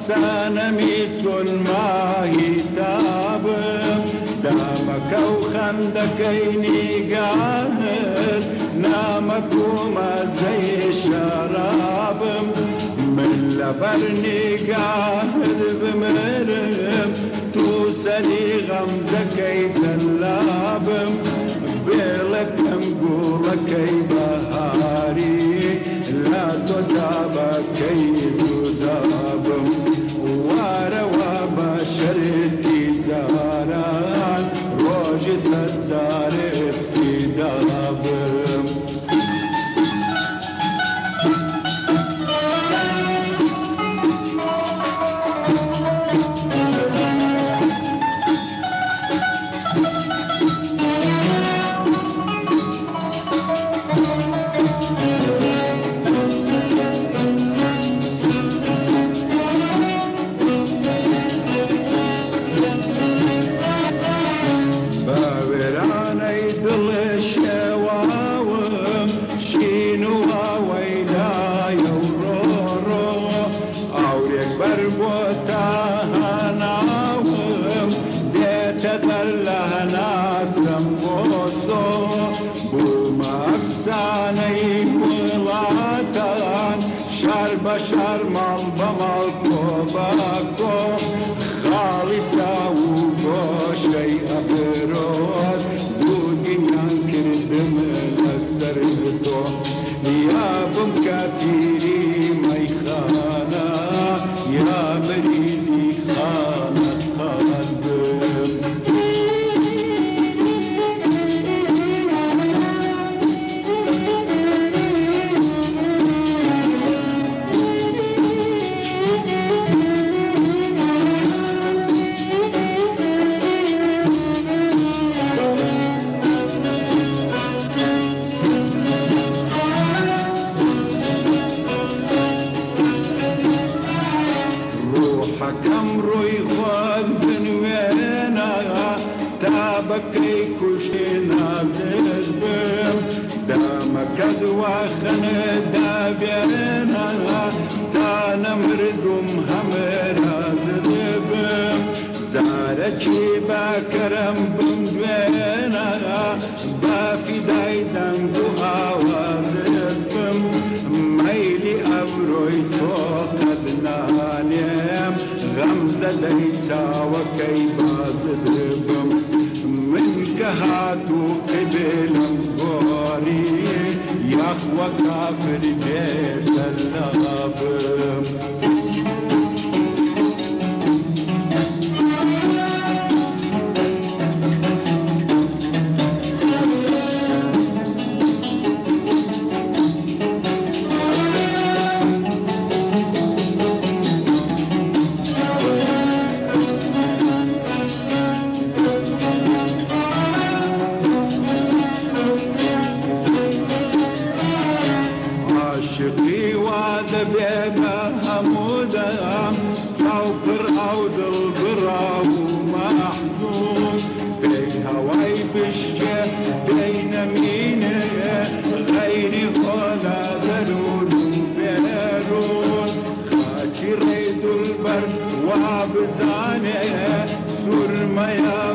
سانميت الماهي تابم دامك وخندكيني قاهر نامك وما زي الشراب من لبرني قاهر بمرم توسلي غمزكي تلابم بيلك مقولك بهاري لا تدابكي تدابم واروا بشرتي زاران روجي ستزارت في دابم بشر مال بمال كوباكو خالي تاوكو شيء أبرود دودين ينكر دمن السرطو يا بمكابيري ميخانا يا مريدي خانة قلبم كم روي خود بنوينا تابكي كشي نازل بم دامك دواخن دابينا تانا مردم هم رازل بم زاركي باكرم بمدوينا بافي دايدن دوها وازل بم ميلي أبروي توقد نانيم غمزة ديتا وكي بازدبم من كهاتو قبلم غوري يخوى كافر بيت اللغبم عاشقي وادبيبه هموده صوكر عود البرا ومحزون بي هواي بشجه بين مينه غيري خدا ضرور بيرون خاكي ريد البر وابزانه سور ميا